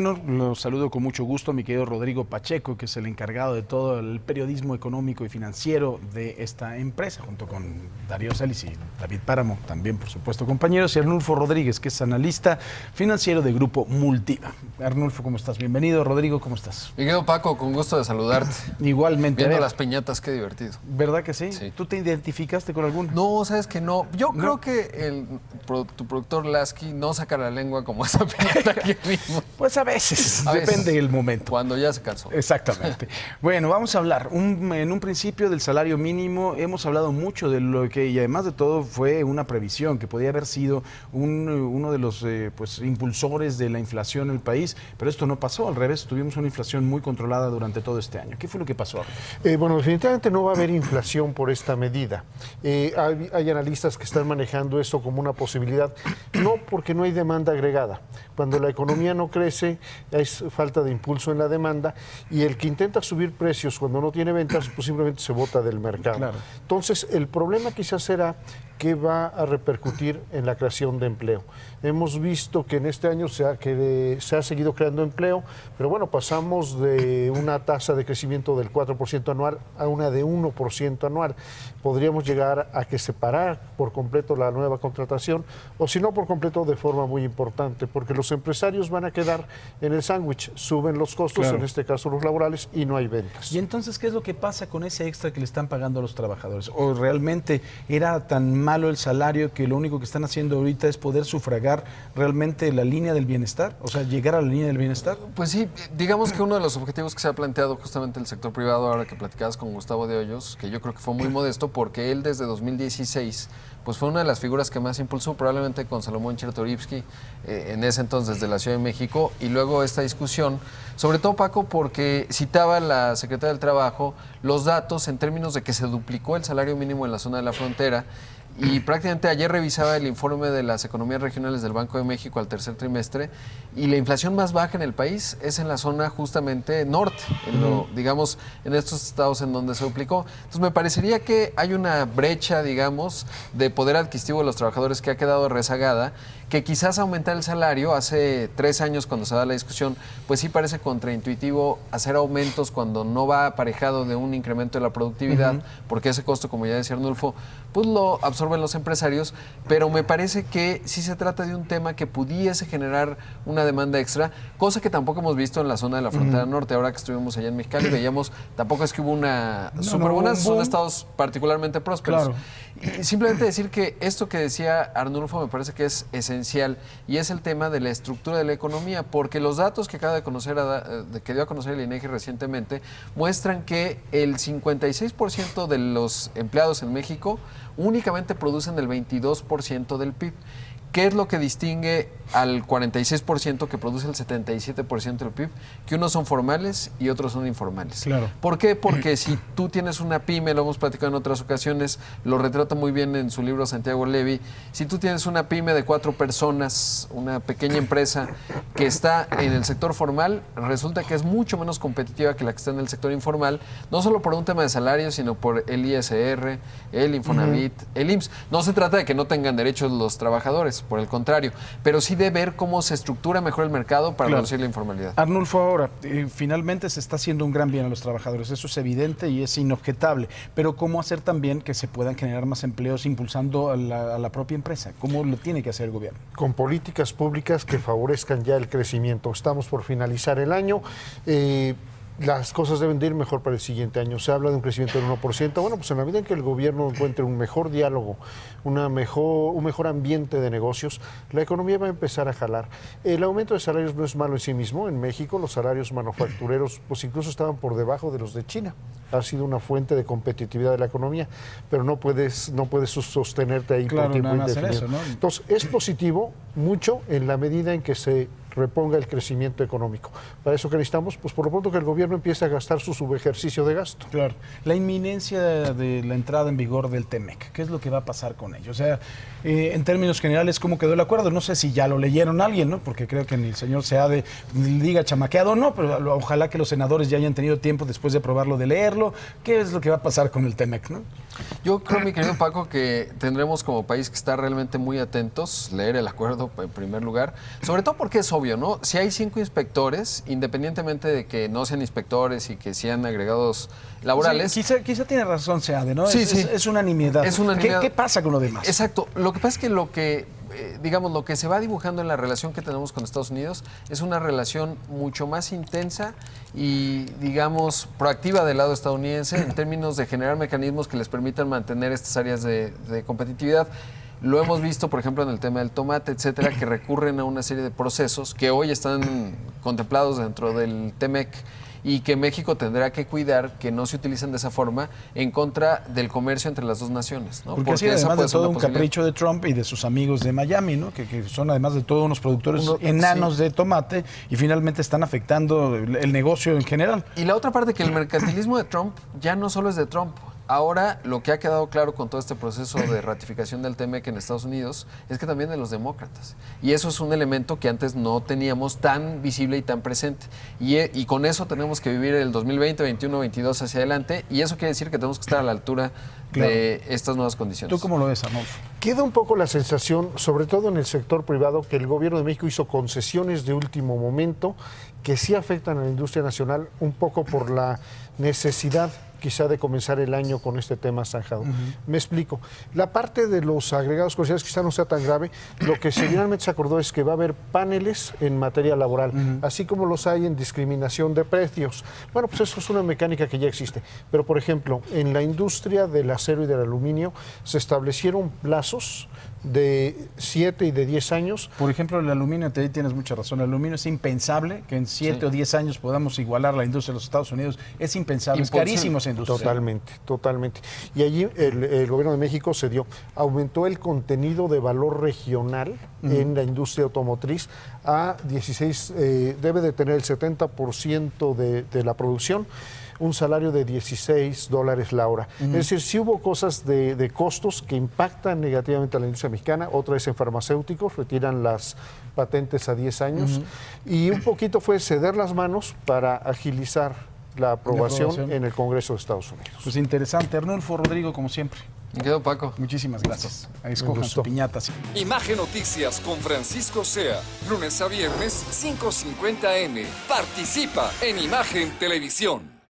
Bueno, los saludo con mucho gusto a mi querido Rodrigo Pacheco, que es el encargado de todo el periodismo económico y financiero de esta empresa, junto con Darío Celis y David Páramo, también por supuesto compañeros, y Arnulfo Rodríguez, que es analista financiero de Grupo Multiva. Arnulfo, ¿cómo estás? Bienvenido. Rodrigo, ¿cómo estás? Mi querido Paco, con gusto de saludarte. Igualmente. Viendo las piñatas, qué divertido. ¿Verdad que sí? Sí. ¿Tú te identificaste con alguno? No, sabes que no. Yo creo que tu productor Lasky no saca la lengua como esa piñata aquí mismo. Pues a veces, depende del momento. Cuando ya se cansó. Exactamente. Bueno, vamos a hablar en un principio del salario mínimo. Hemos hablado mucho de lo que, y además de todo, fue una previsión que podía haber sido uno de los impulsores de la inflación en el país, pero esto no pasó. Al revés, tuvimos una inflación muy controlada durante todo este año. ¿Qué fue lo que pasó? Bueno, definitivamente no va a haber inflación por esta medida. Hay analistas que están manejando esto como una posibilidad, no porque no hay demanda agregada. Cuando la economía no crece, hay falta de impulso en la demanda, y el que intenta subir precios cuando no tiene ventas, pues simplemente se bota del mercado. Claro. Entonces, el problema quizás será que va a repercutir en la creación de empleo. Hemos visto que en este año se ha seguido creando empleo, pero bueno, pasamos de una tasa de crecimiento del 4% anual a una de 1% anual. Podríamos llegar a que se parara por completo la nueva contratación, o si no por completo, de forma muy importante, porque los empresarios van a quedar en el sándwich, suben los costos, claro, en este caso los laborales, y no hay ventas. Y entonces, ¿qué es lo que pasa con ese extra que le están pagando a los trabajadores? ¿O realmente era tan malo el salario que lo único que están haciendo ahorita es poder sufragar realmente la línea del bienestar? O sea, llegar a la línea del bienestar. Pues sí, digamos que uno de los objetivos que se ha planteado justamente el sector privado, ahora que platicabas con Gustavo de Hoyos, que yo creo que fue muy modesto, porque él desde 2016 pues fue una de las figuras que más impulsó, probablemente con Salomón Chertorivsky, en ese entonces desde la Ciudad de México, y luego esta discusión, sobre todo, Paco, porque citaba la Secretaría del Trabajo los datos en términos de que se duplicó el salario mínimo en la zona de la frontera. Y prácticamente ayer revisaba el informe de las economías regionales del Banco de México al tercer trimestre, y la inflación más baja en el país es en la zona justamente norte, digamos, en estos estados en donde se duplicó. Entonces me parecería que hay una brecha, digamos, de poder adquisitivo de los trabajadores que ha quedado rezagada, que quizás aumentar el salario, hace 3 años cuando se da la discusión, pues sí parece contraintuitivo hacer aumentos cuando no va aparejado de un incremento de la productividad, porque ese costo, como ya decía Arnulfo, pues lo absorben los empresarios, pero me parece que sí se trata de un tema que pudiese generar una demanda extra, cosa que tampoco hemos visto en la zona de la frontera norte. Ahora que estuvimos allá en Mexicali, veíamos, tampoco es que hubo una superbuena, son estados particularmente prósperos. Claro. Y simplemente decir que esto que decía Arnulfo me parece que es esencial, y es el tema de la estructura de la economía, porque los datos que acaba de conocer, que dio a conocer el INEGI recientemente, muestran que el 56% de los empleados en México únicamente producen el 22% del PIB. ¿Qué es lo que distingue al 46% que produce el 77% del PIB? Que unos son formales y otros son informales. Claro. ¿Por qué? Porque si tú tienes una pyme, lo hemos platicado en otras ocasiones, lo retrata muy bien en su libro Santiago Levy, si tú tienes una pyme de 4 personas, una pequeña empresa que está en el sector formal, resulta que es mucho menos competitiva que la que está en el sector informal, no solo por un tema de salario, sino por el ISR, el Infonavit, el IMSS. No se trata de que no tengan derechos los trabajadores, por el contrario, pero sí de ver cómo se estructura mejor el mercado para reducir la informalidad. Arnulfo, ahora, finalmente se está haciendo un gran bien a los trabajadores, eso es evidente y es inobjetable, pero ¿cómo hacer también que se puedan generar más empleos impulsando a la propia empresa? ¿Cómo lo tiene que hacer el gobierno? Con políticas públicas que favorezcan ya el crecimiento. Estamos por finalizar el año. Las cosas deben de ir mejor para el siguiente año. Se habla de un crecimiento del 1%. Bueno, pues en la medida en que el gobierno encuentre un mejor diálogo, un mejor ambiente de negocios, la economía va a empezar a jalar. El aumento de salarios no es malo en sí mismo. En México los salarios manufactureros pues incluso estaban por debajo de los de China. Ha sido una fuente de competitividad de la economía, pero no puedes sostenerte ahí por tiempo indefinido. Eso, ¿no? Entonces, es positivo mucho en la medida en que se reponga el crecimiento económico. Para eso que necesitamos, pues por lo pronto que el gobierno empiece a gastar su subejercicio de gasto. Claro. La inminencia de la entrada en vigor del TEMEC, ¿qué es lo que va a pasar con ello? O sea, en términos generales, ¿cómo quedó el acuerdo? No sé si ya lo leyeron alguien, ¿no? Porque creo que ni el señor Seade diga chamaqueado o no, pero ojalá que los senadores ya hayan tenido tiempo después de aprobarlo de leerlo. ¿Qué es lo que va a pasar con el TEMEC, no? Yo creo, mi querido Paco, que tendremos como país que estar realmente muy atentos, leer el acuerdo en primer lugar, sobre todo porque es obvio. obvio, ¿no? Si hay 5 inspectores, independientemente de que no sean inspectores y que sean agregados laborales. Sí, quizá tiene razón Seade, ¿no? Sí, Es unanimidad. Es unanimidad. ¿Qué pasa con lo demás? Exacto. Lo que pasa es que digamos, lo que se va dibujando en la relación que tenemos con Estados Unidos es una relación mucho más intensa y, digamos, proactiva del lado estadounidense en términos de generar mecanismos que les permitan mantener estas áreas de competitividad. Lo hemos visto, por ejemplo, en el tema del tomate, etcétera, que recurren a una serie de procesos que hoy están contemplados dentro del TEMEC y que México tendrá que cuidar que no se utilicen de esa forma en contra del comercio entre las dos naciones, ¿no? Porque sí, además de todo un capricho de Trump y de sus amigos de Miami, ¿no? Que son además de todo unos productores enanos de tomate y finalmente están afectando el negocio en general. Y la otra parte, que el mercantilismo de Trump ya no solo es de Trump. Ahora, lo que ha quedado claro con todo este proceso de ratificación del TEMEC en Estados Unidos es que también de los demócratas. Y eso es un elemento que antes no teníamos tan visible y tan presente. Y con eso tenemos que vivir el 2020, 21, 22 hacia adelante. Y eso quiere decir que tenemos que estar a la altura de estas nuevas condiciones. ¿Tú cómo lo ves, Arnolfo? Queda un poco la sensación, sobre todo en el sector privado, que el gobierno de México hizo concesiones de último momento que sí afectan a la industria nacional, un poco por la necesidad quizá de comenzar el año con este tema zanjado. Me explico. La parte de los agregados comerciales quizá no sea tan grave. Lo que finalmente se acordó es que va a haber paneles en materia laboral, así como los hay en discriminación de precios. Bueno, pues eso es una mecánica que ya existe. Pero, por ejemplo, en la industria del acero y del aluminio se establecieron plazos de 7 y de 10 años. Por ejemplo, el aluminio, ahí tienes mucha razón. El aluminio es impensable que en 7 o 10 años podamos igualar la industria de los Estados Unidos. Es impensable, es carísimo esa industria. Totalmente, totalmente. Y allí el gobierno de México aumentó el contenido de valor regional en la industria automotriz a 16, debe de tener el 70% de la producción, un salario de $16 la hora. Es decir, sí hubo cosas de costos que impactan negativamente a la industria mexicana. Otra es en farmacéuticos, retiran las patentes a 10 años. Y un poquito fue ceder las manos para agilizar la aprobación en el Congreso de Estados Unidos. Pues interesante. Arnolfo, Rodrigo, como siempre. Me quedo, Paco. Muchísimas gracias. Ahí escojan su piñata. Sí. Imagen Noticias con Francisco Sea, lunes a viernes, 5:50 AM. Participa en Imagen Televisión.